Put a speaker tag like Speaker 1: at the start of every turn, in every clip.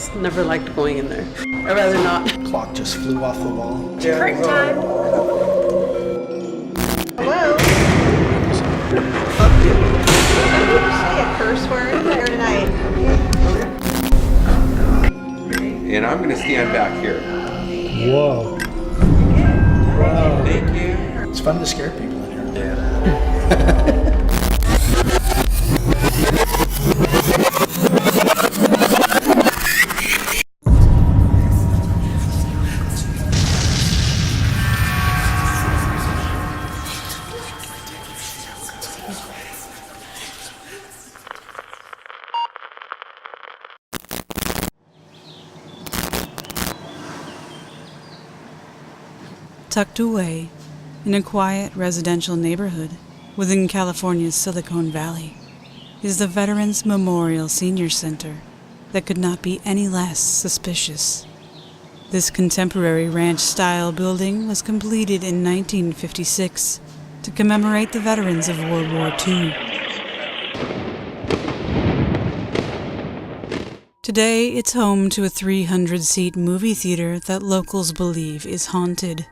Speaker 1: just never liked going in there. I'd rather not.
Speaker 2: Clock just flew off the wall.
Speaker 3: Curtain time. Hello? Did you say a curse word here tonight?
Speaker 4: And I'm going to stand back here.
Speaker 2: Whoa.
Speaker 4: Wow. Thank you.
Speaker 2: It's fun to scare people in here.
Speaker 4: Yeah.
Speaker 5: Tucked away in a quiet residential neighborhood within California's Silicon Valley is the Veterans Memorial Senior Center that could not be any less suspicious. This contemporary ranch-style building was completed in 1956 to commemorate the veterans of World War II. Today, it's home to a 300-seat movie theater that locals believe is haunted.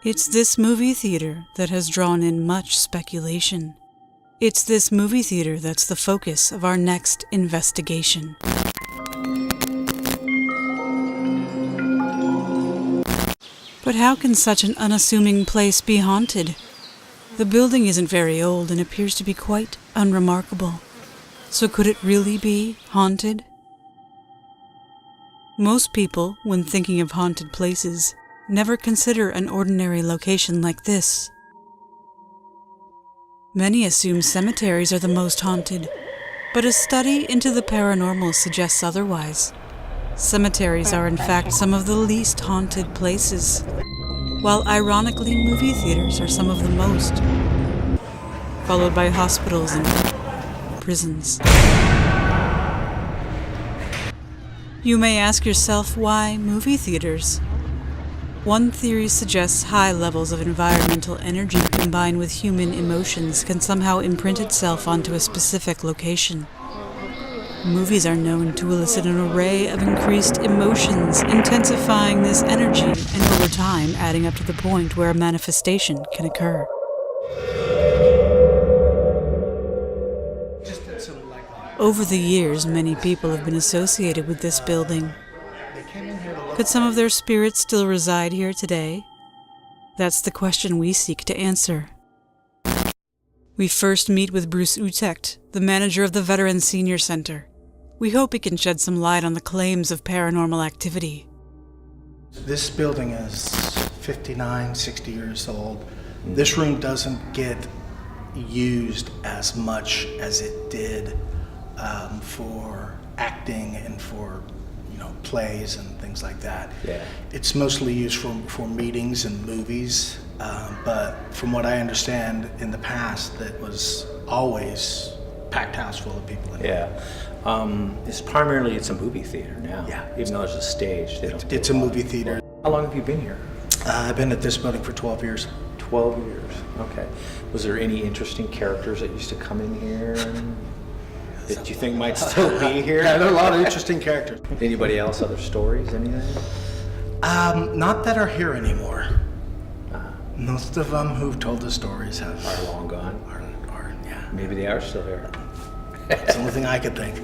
Speaker 5: It's this movie theater that has drawn in much speculation. It's this movie theater that's the focus of our next investigation. But how can such an unassuming place be haunted? The building isn't very old and appears to be quite unremarkable. So could it really be haunted? Most people, when thinking of haunted places, never consider an ordinary location like this. Many assume cemeteries are the most haunted, but a study into the paranormal suggests otherwise. Cemeteries are in fact some of the least haunted places, while ironically movie theaters are some of the most, followed by hospitals and prisons. You may ask yourself, why movie theaters? One theory suggests high levels of environmental energy combined with human emotions can somehow imprint itself onto a specific location. Movies are known to elicit an array of increased emotions, intensifying this energy and over time adding up to the point where a manifestation can occur. Over the years, many people have been associated with this building. Could some of their spirits still reside here today? That's the question we seek to answer. We first meet with Bruce Utrecht, the manager of the Veterans Senior Center. We hope he can shed some light on the claims of paranormal activity.
Speaker 2: This building is 59, 60 years old. This room doesn't get used as much as it did for acting and for plays and things like that.
Speaker 4: Yeah.
Speaker 2: It's mostly used for meetings and movies, but from what I understand in the past, that was always packed house full of people in it.
Speaker 6: Yeah. It's a movie theater now.
Speaker 2: Yeah.
Speaker 6: Even though there's a stage, they don't.
Speaker 2: It's a movie theater.
Speaker 6: How long have you been here?
Speaker 2: I've been at this building for 12 years.
Speaker 6: 12 years. Okay. Was there any interesting characters that used to come in here that you think might still be here?
Speaker 2: Yeah, there are a lot of interesting characters.
Speaker 6: Anybody else? Other stories? Anything?
Speaker 2: Not that are here anymore. Most of them who've told the stories are
Speaker 6: long gone.
Speaker 2: Yeah.
Speaker 6: Maybe they are still here.
Speaker 2: It's the only thing I could think.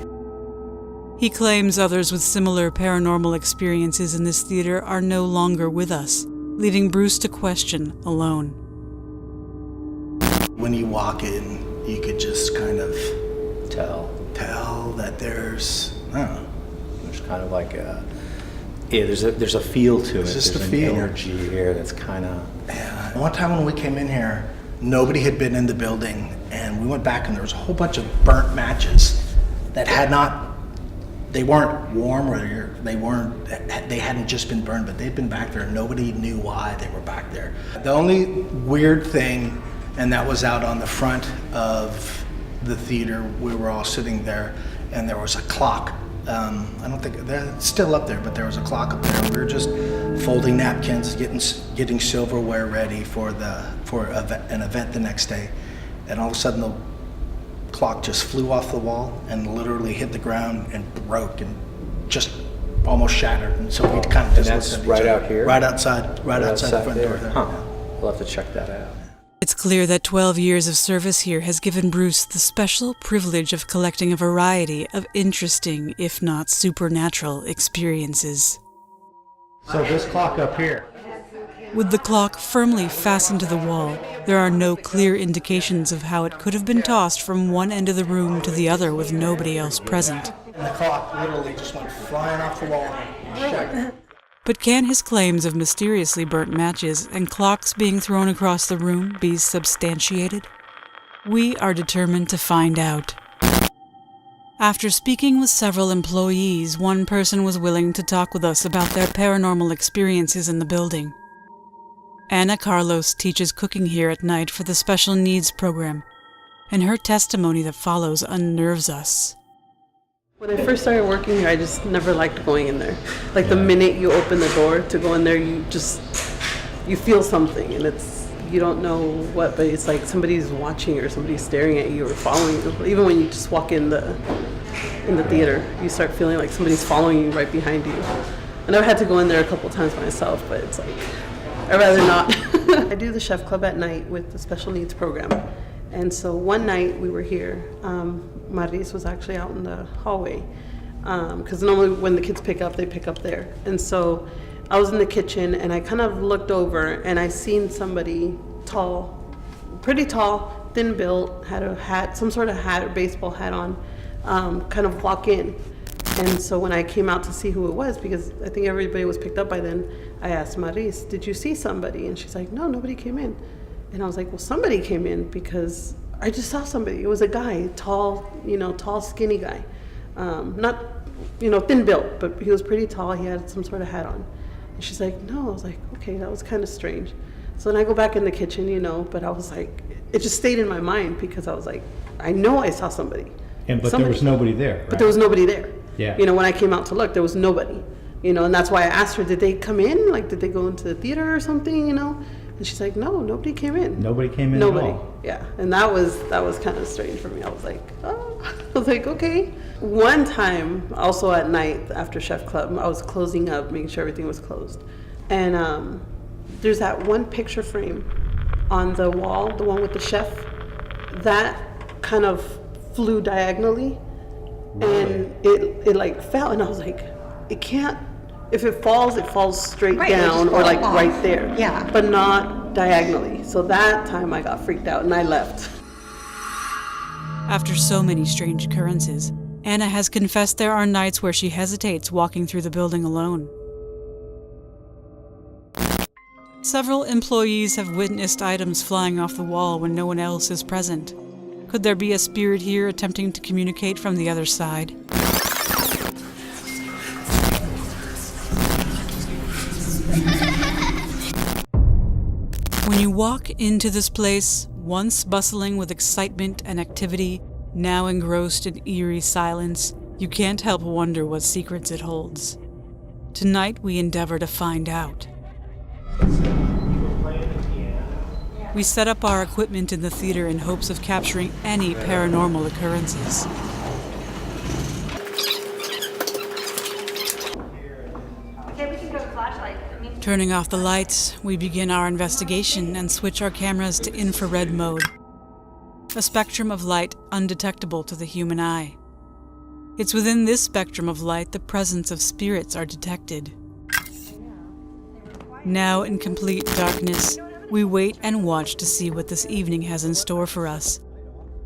Speaker 5: He claims others with similar paranormal experiences in this theater are no longer with us, leaving Bruce to question alone.
Speaker 2: When you walk in, you could just kind of
Speaker 6: Tell
Speaker 2: that there's, I don't know.
Speaker 6: There's kind of like there's a feel to it.
Speaker 2: Just
Speaker 6: there's
Speaker 2: a
Speaker 6: an
Speaker 2: feel.
Speaker 6: energy here that's kind of.
Speaker 2: Yeah. One time when we came in here, nobody had been in the building, and we went back and there was a whole bunch of burnt matches that they weren't warm or they hadn't just been burned, but they'd been back there and nobody knew why they were back there. The only weird thing, and that was out on the front of the theater, we were all sitting there and there was a clock. I don't think it's still up there, but there was a clock up there. We were just folding napkins, getting silverware ready for an event the next day, and all of a sudden the clock just flew off the wall and literally hit the ground and broke and just almost shattered, and so we kind of just
Speaker 6: that's
Speaker 2: looked at each
Speaker 6: right
Speaker 2: other.
Speaker 6: out here?
Speaker 2: Right outside the front door there.
Speaker 6: Huh. We'll have to check that out.
Speaker 5: It's clear that 12 years of service here has given Bruce the special privilege of collecting a variety of interesting, if not supernatural, experiences.
Speaker 6: So this clock up here.
Speaker 5: With the clock firmly fastened to the wall, there are no clear indications of how it could have been tossed from one end of the room to the other with nobody else present.
Speaker 2: And the clock literally just went flying off the wall and shut.
Speaker 5: But can his claims of mysteriously burnt matches and clocks being thrown across the room be substantiated? We are determined to find out. After speaking with several employees, one person was willing to talk with us about their paranormal experiences in the building. Ana Carlos teaches cooking here at night for the special needs program, and her testimony that follows unnerves us.
Speaker 1: When I first started working here, I just never liked going in there. Like the minute you open the door to go in there, you feel something, and you don't know what, but it's like somebody's watching or somebody's staring at you or following you. Even when you just walk in the theater, you start feeling like somebody's following you right behind you. And I've had to go in there a couple times myself, but it's like, I'd rather not. I do the chef club at night with the special needs program. And so one night we were here, Maris was actually out in the hallway, because normally when the kids pick up, they pick up there. And so I was in the kitchen and I kind of looked over and I seen somebody tall, pretty tall, thin built, had a hat, some sort of hat or baseball hat on, kind of walk in. And so when I came out to see who it was, because I think everybody was picked up by then, I asked Maris, did you see somebody? And she's like, no, nobody came in. And I was like, well, somebody came in because I just saw somebody. It was a guy, tall, skinny guy. Not, thin built, but he was pretty tall. He had some sort of hat on. And she's like, no. I was like, okay, that was kind of strange. So then I go back in the kitchen, but I was like, it just stayed in my mind because I was like, I know I saw somebody.
Speaker 7: But there was nobody there, right?
Speaker 1: But there was nobody there.
Speaker 7: Yeah.
Speaker 1: When I came out to look, there was nobody. And that's why I asked her, did they come in? Like, did they go into the theater or something, And she's like, no, nobody came in.
Speaker 7: Nobody came in
Speaker 1: Nobody.
Speaker 7: at all?
Speaker 1: Yeah. And that was kind of strange for me. I was like, oh. I was like, okay. One time, also at night after Chef Club, I was closing up, making sure everything was closed. And there's that one picture frame on the wall, the one with the chef, that kind of flew diagonally. And it like fell, and I was like, it can't, if it falls straight
Speaker 3: Right, it
Speaker 1: down
Speaker 3: just
Speaker 1: or like
Speaker 3: falls off.
Speaker 1: right there.
Speaker 3: Yeah.
Speaker 1: But not diagonally. So that time I got freaked out and I left.
Speaker 5: After so many strange occurrences, Ana has confessed there are nights where she hesitates walking through the building alone. Several employees have witnessed items flying off the wall when no one else is present. Could there be a spirit here attempting to communicate from the other side? When you walk into this place, once bustling with excitement and activity, now engrossed in eerie silence, you can't help wonder what secrets it holds. Tonight we endeavor to find out. We set up our equipment in the theater in hopes of capturing any paranormal occurrences.
Speaker 3: Okay, we can go with flashlight.
Speaker 5: Turning off the lights, we begin our investigation and switch our cameras to infrared mode, a spectrum of light undetectable to the human eye. It's within this spectrum of light the presence of spirits are detected. Now in complete darkness, we wait and watch to see what this evening has in store for us.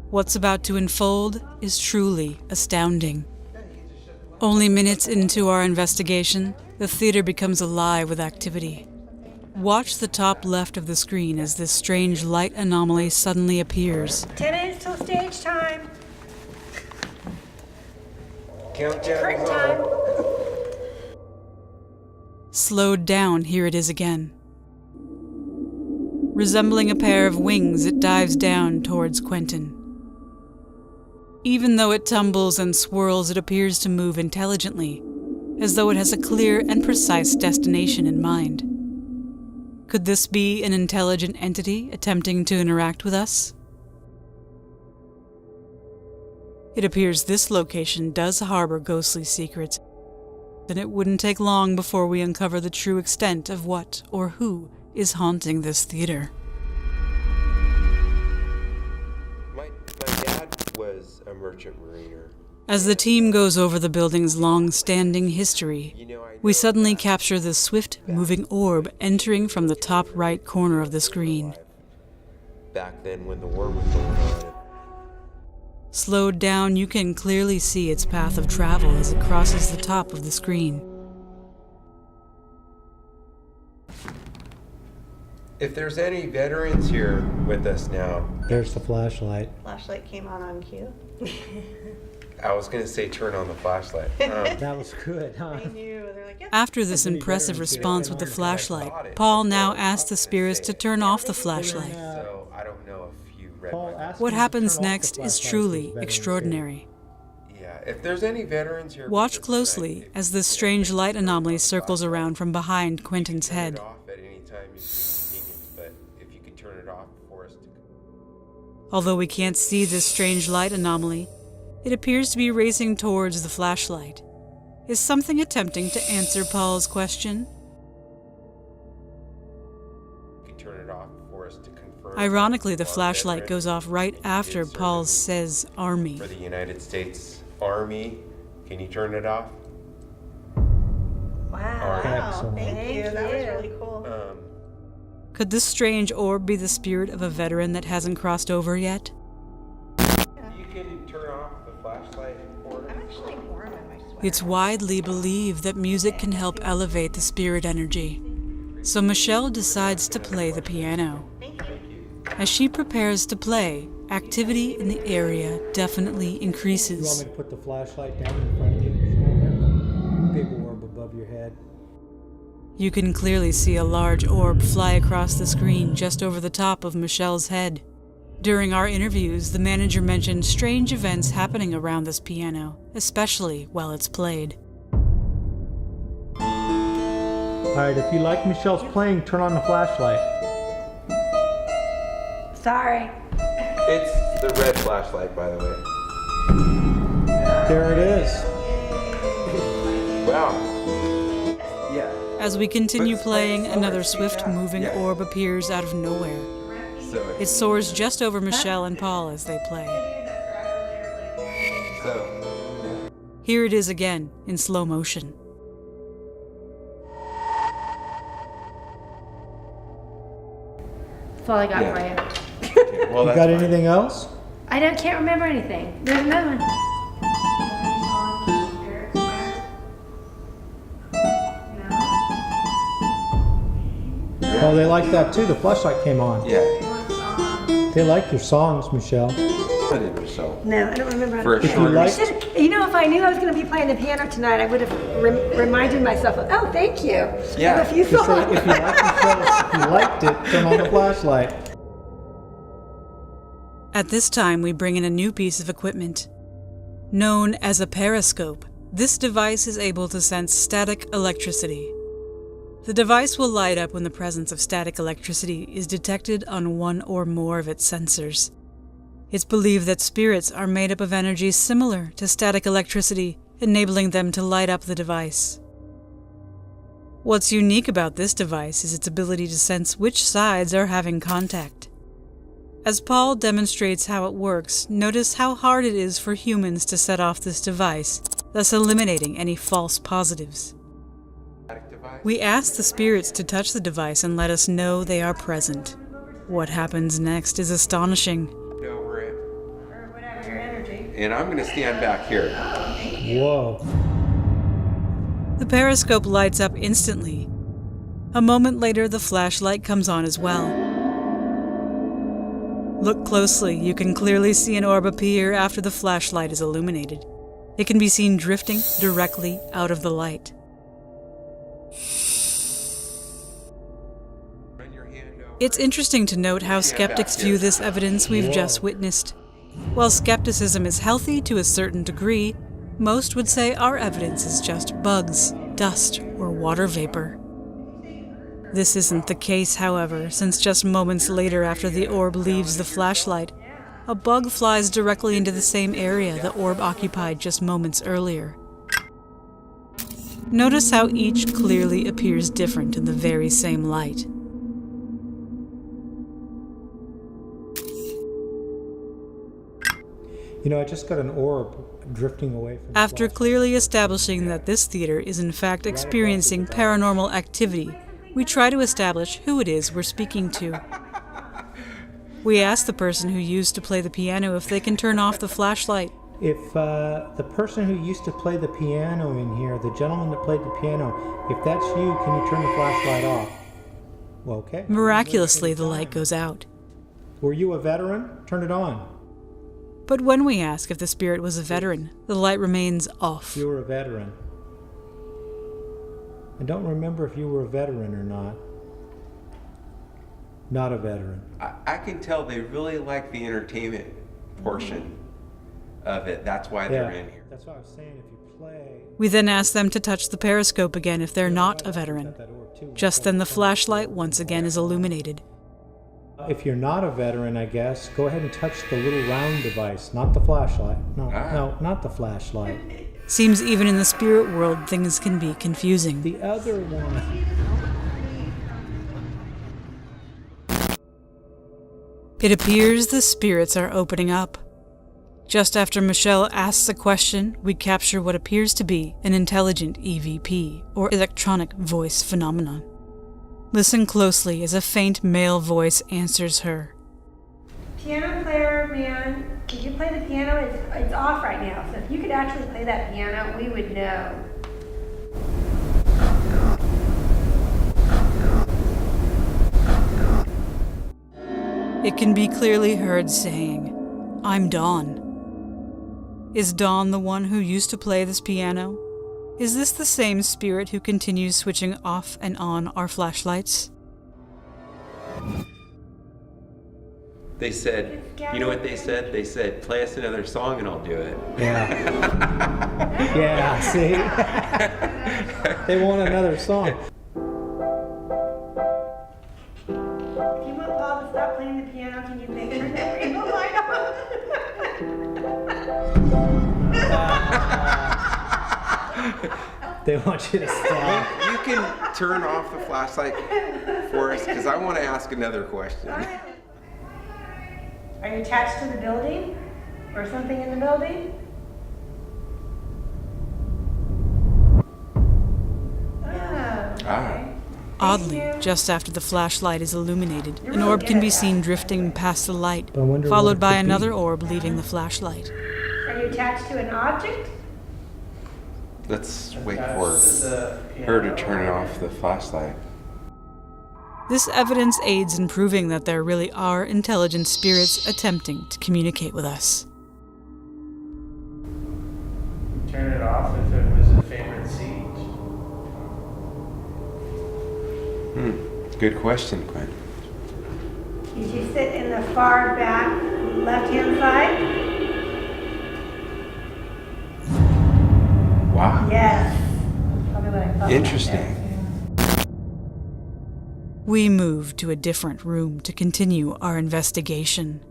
Speaker 5: What's about to unfold is truly astounding. Only minutes into our investigation, the theater becomes alive with activity. Watch the top left of the screen as this strange light anomaly suddenly appears.
Speaker 3: 10 minutes till stage time. Curtain time.
Speaker 5: Slowed down, here it is again. Resembling a pair of wings, it dives down towards Quentin. Even though it tumbles and swirls, it appears to move intelligently, as though it has a clear and precise destination in mind. Could this be an intelligent entity attempting to interact with us? It appears this location does harbor ghostly secrets, then it wouldn't take long before we uncover the true extent of what or who is haunting this theater.
Speaker 4: My dad was a merchant mariner.
Speaker 5: As the team goes over the building's long-standing history, we suddenly capture the swift, moving orb entering from the top right corner of the screen.
Speaker 4: Back then when the war was going on.
Speaker 5: Slowed down, you can clearly see its path of travel as it crosses the top of the screen.
Speaker 4: If there's any veterans here with us now,
Speaker 7: There's the flashlight.
Speaker 3: Flashlight came on cue.
Speaker 4: I was going to say turn on the flashlight.
Speaker 7: That was good, huh?
Speaker 3: They knew. They're like, yep.
Speaker 5: After this impressive response with the flashlight, Paul now asks the spirits to turn off the flashlight.
Speaker 4: So I don't know if you read
Speaker 7: Paul,
Speaker 4: my...
Speaker 7: ask
Speaker 5: What
Speaker 7: him to
Speaker 5: happens
Speaker 7: turn off the
Speaker 5: next is
Speaker 7: flashlight
Speaker 5: truly
Speaker 7: so the veterans
Speaker 5: extraordinary.
Speaker 4: Yeah, if there's any veterans here... with
Speaker 5: Watch
Speaker 4: us
Speaker 5: closely
Speaker 4: tonight,
Speaker 5: as this strange light anomaly circles around from behind Quentin's
Speaker 4: turn it
Speaker 5: head.
Speaker 4: off at any time you see convenient, but if you could turn it off for us to...
Speaker 5: Although we can't see this strange light anomaly, it appears to be racing towards the flashlight. Is something attempting to answer Paul's question?
Speaker 4: You could turn it off for us to confirm...
Speaker 5: Ironically, the
Speaker 4: our
Speaker 5: flashlight
Speaker 4: veteran
Speaker 5: goes off right after
Speaker 4: is
Speaker 5: Paul
Speaker 4: serving
Speaker 5: says Army.
Speaker 4: For the United States Army, can you turn it off?
Speaker 3: Wow.
Speaker 7: Excellent.
Speaker 3: Thank you. That was really cool.
Speaker 5: Could this strange orb be the spirit of a veteran that hasn't crossed over yet?
Speaker 4: You can turn off the flashlight for
Speaker 3: I'm
Speaker 4: us.
Speaker 3: actually warm in my sweater.
Speaker 5: It's widely believed that music can help elevate the spirit energy. So Michelle decides to play the piano.
Speaker 3: Thank you.
Speaker 5: As she prepares to play, activity in the area definitely
Speaker 7: You want
Speaker 5: increases.
Speaker 7: me to put the flashlight down in front of you? Shoulder? Big orb above your head.
Speaker 5: You can clearly see a large orb fly across the screen just over the top of Michelle's head. During our interviews, the manager mentioned strange events happening around this piano, especially while it's played.
Speaker 7: Alright, if you like Michelle's playing, turn on the flashlight.
Speaker 3: Sorry.
Speaker 4: It's the red flashlight, by the way.
Speaker 7: There it is.
Speaker 4: Wow. Yeah.
Speaker 5: As we continue
Speaker 4: But
Speaker 5: playing,
Speaker 4: slower,
Speaker 5: another
Speaker 4: speed
Speaker 5: swift
Speaker 4: up.
Speaker 5: moving
Speaker 4: Yeah.
Speaker 5: orb appears out of nowhere.
Speaker 4: So,
Speaker 5: It soars just over Michelle and Paul as they play.
Speaker 4: so
Speaker 5: Here it is again, in slow motion.
Speaker 8: That's all I got
Speaker 4: Yeah.
Speaker 8: for you.
Speaker 4: okay, well,
Speaker 7: You
Speaker 4: that's
Speaker 7: got
Speaker 4: fine.
Speaker 7: anything else?
Speaker 8: Can't remember anything. There's another one.
Speaker 7: Oh, they like that too. The flashlight came on.
Speaker 4: Yeah.
Speaker 7: They like your songs, Michelle.
Speaker 4: I didn't so.
Speaker 3: No, I don't remember.
Speaker 4: For a
Speaker 7: If you
Speaker 4: shorter...
Speaker 7: like,
Speaker 3: You know, if I knew I was going to be playing the piano tonight, I would have reminded myself of, oh, thank you.
Speaker 4: Yeah.
Speaker 3: Of a few
Speaker 7: just say,
Speaker 3: songs.
Speaker 7: if you like Michelle, if you liked it, turn on the flashlight.
Speaker 5: At this time, we bring in a new piece of equipment. Known as a periscope, this device is able to sense static electricity. The device will light up when the presence of static electricity is detected on one or more of its sensors. It's believed that spirits are made up of energy similar to static electricity, enabling them to light up the device. What's unique about this device is its ability to sense which sides are having contact. As Paul demonstrates how it works, notice how hard it is for humans to set off this device, thus eliminating any false positives. We ask the spirits to touch the device and let us know they are present. What happens next is astonishing.
Speaker 4: Over it.
Speaker 3: Or whatever your energy.
Speaker 4: And I'm going to stand back here.
Speaker 7: Whoa.
Speaker 5: The periscope lights up instantly. A moment later, the flashlight comes on as well. Look closely, you can clearly see an orb appear after the flashlight is illuminated. It can be seen drifting directly out of the light.
Speaker 4: Run your hand over.
Speaker 5: It's interesting to note how skeptics view this evidence we've just witnessed. While skepticism is healthy to a certain degree, most would say our evidence is just bugs, dust, or water vapor. This isn't the case, however, since just moments later after the orb leaves the flashlight, a bug flies directly into the same area the orb occupied just moments earlier. Notice how each clearly appears different in the very same light.
Speaker 7: You know, I just got an orb drifting away from the
Speaker 5: After
Speaker 7: flashlight.
Speaker 5: clearly establishing that this theater is in fact experiencing paranormal activity, we try to establish who it is we're speaking to. We ask the person who used to play the piano if they can turn off the flashlight.
Speaker 7: If the person who used to play the piano in here, the gentleman that played the piano, if that's you, can you turn the flashlight off? Well, okay.
Speaker 5: Miraculously, the light goes out.
Speaker 7: Were you a veteran? Turn it on.
Speaker 5: But when we ask if the spirit was a veteran, the light remains off.
Speaker 7: You were a veteran. I don't remember if you were a veteran or not. Not a veteran.
Speaker 4: I can tell they really like the entertainment portion of it. That's why they're in here.
Speaker 7: That's why I was saying if you play...
Speaker 5: We then ask them to touch the periscope again if they're not a veteran. Just then the flashlight once again is illuminated.
Speaker 7: If you're not a veteran, I guess, go ahead and touch the little round device, not the flashlight. No, not the flashlight.
Speaker 5: Seems even in the spirit world things can be confusing.
Speaker 7: The other one.
Speaker 5: It appears the spirits are opening up. Just after Michelle asks a question, we capture what appears to be an intelligent EVP, or electronic voice phenomenon. Listen closely as a faint male voice answers her.
Speaker 8: Piano player, man, could you play the piano? It's off right now, so if you could actually play that piano, we would know.
Speaker 5: It can be clearly heard saying, "I'm Dawn." Is Dawn the one who used to play this piano? Is this the same spirit who continues switching off and on our flashlights?
Speaker 4: They said, you know what they said? They said, play us another song and I'll do it.
Speaker 7: Yeah. Yeah, see? They want another song.
Speaker 8: If you want Paul to stop playing the piano, can you make sure that rainbow light on?
Speaker 7: They want you to stop.
Speaker 4: You can turn off the flashlight for us because I want to ask another question.
Speaker 8: Are you attached to the building? Or something in the building? Okay.
Speaker 5: Oddly, just after the flashlight is illuminated, an orb can be seen drifting past the light,
Speaker 7: I wonder what
Speaker 5: followed
Speaker 7: it
Speaker 5: by
Speaker 7: could be.
Speaker 5: another orb leaving the flashlight.
Speaker 8: Are you attached to an object?
Speaker 4: Let's wait for her to turn off the flashlight.
Speaker 5: This evidence aids in proving that there really are intelligent spirits attempting to communicate with us.
Speaker 9: Turn it off if it was a favorite seat.
Speaker 4: Good question, Quinn.
Speaker 8: Did you sit in the far back left-hand side?
Speaker 4: Wow.
Speaker 8: Yes. Probably what I thought.
Speaker 4: Interesting.
Speaker 5: We move to a different room to continue our investigation.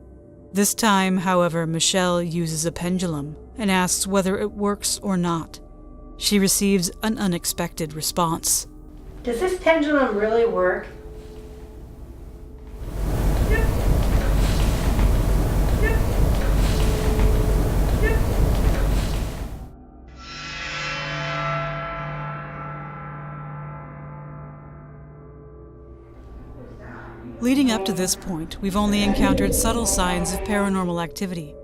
Speaker 5: This time, however, Michelle uses a pendulum and asks whether it works or not. She receives an unexpected response.
Speaker 8: Does this pendulum really work?
Speaker 5: Leading up to this point, we've only encountered subtle signs of paranormal activity.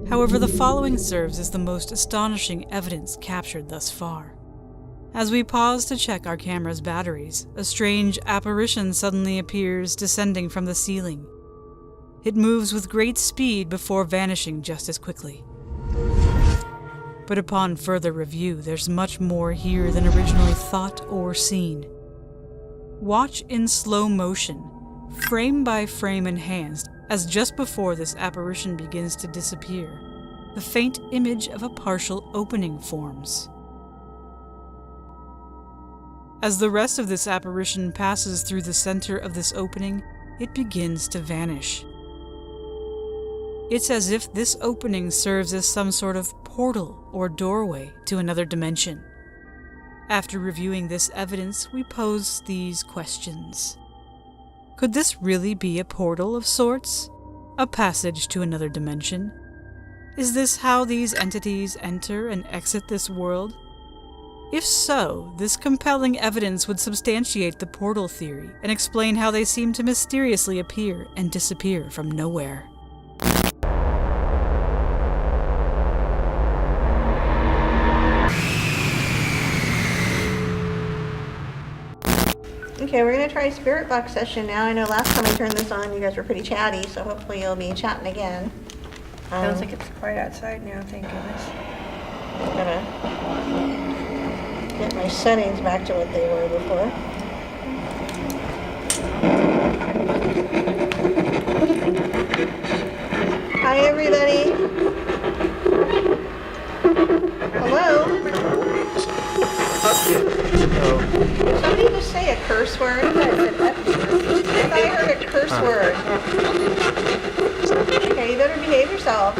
Speaker 5: However, the following serves as the most astonishing evidence captured thus far. As we pause to check our camera's batteries, a strange apparition suddenly appears descending from the ceiling. It moves with great speed before vanishing just as quickly. But upon further review, there's much more here than originally thought or seen. Watch in slow motion, frame by frame enhanced, as just before this apparition begins to disappear, the faint image of a partial opening forms. As the rest of this apparition passes through the center of this opening, it begins to vanish. It's as if this opening serves as some sort of portal or doorway to another dimension. After reviewing this evidence, we pose these questions. Could this really be a portal of sorts? A passage to another dimension? Is this how these entities enter and exit this world? If so, this compelling evidence would substantiate the portal theory and explain how they seem to mysteriously appear and disappear from nowhere.
Speaker 10: Okay, we're gonna try a spirit box session now. I know last time I turned this on, you guys were pretty chatty, so hopefully you'll be chatting again.
Speaker 3: Sounds like it's quiet outside now, thank goodness.
Speaker 10: I'm gonna get my settings back to what they were before. Hi, everybody. Hello? Did somebody just say a curse word? I thought I heard a curse word. Okay, you better behave yourself.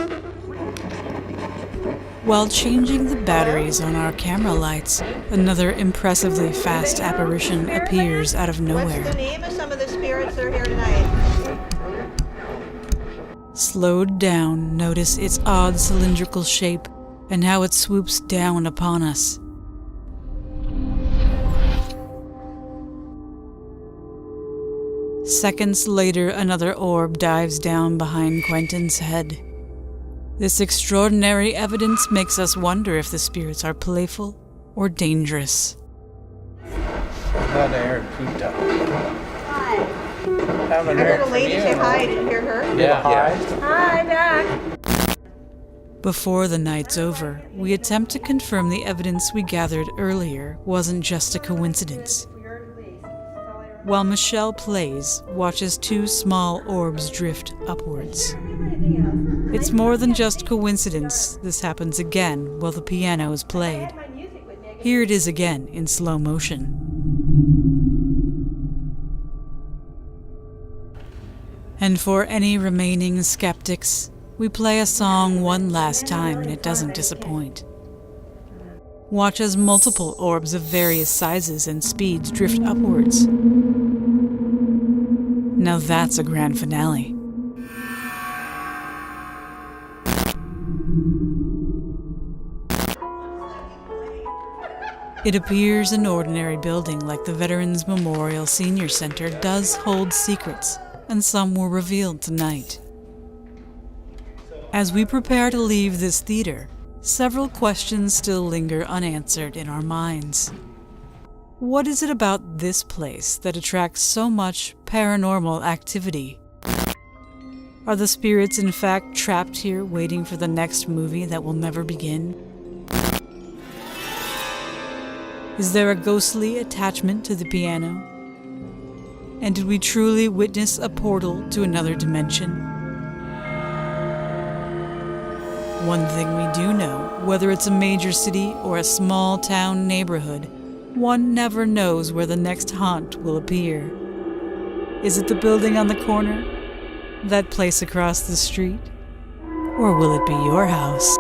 Speaker 5: While changing the batteries on our camera lights, another impressively fast apparition appears out of
Speaker 10: What's the
Speaker 5: nowhere.
Speaker 10: name of some of the spirits that are here tonight?
Speaker 5: Slowed down, notice its odd cylindrical shape and how it swoops down upon us. Seconds later, another orb dives down behind Quentin's head. This extraordinary evidence makes us wonder if the spirits are playful or dangerous.
Speaker 9: That Aaron pooped out.
Speaker 3: Hi.
Speaker 9: Haven't
Speaker 10: I heard
Speaker 9: heard
Speaker 10: a
Speaker 9: from
Speaker 10: lady
Speaker 9: you.
Speaker 10: say hi, did you hear her?
Speaker 9: Yeah.
Speaker 3: Hi, back.
Speaker 5: Before the night's over, we attempt to confirm the evidence we gathered earlier wasn't just a coincidence. While Michelle plays, watches two small orbs drift upwards. It's more than just coincidence this happens again while the piano is played. Here it is again in slow motion. And for any remaining skeptics, we play a song one last time and it doesn't disappoint. Watch as multiple orbs of various sizes and speeds drift upwards. Now that's a grand finale. It appears an ordinary building like the Veterans Memorial Senior Center does hold secrets, and some were revealed tonight. As we prepare to leave this theater, several questions still linger unanswered in our minds. What is it about this place that attracts so much paranormal activity? Are the spirits in fact trapped here waiting for the next movie that will never begin? Is there a ghostly attachment to the piano? And did we truly witness a portal to another dimension? One thing we do know, whether it's a major city or a small town neighborhood, one never knows where the next haunt will appear. Is it the building on the corner? That place across the street? Or will it be your house?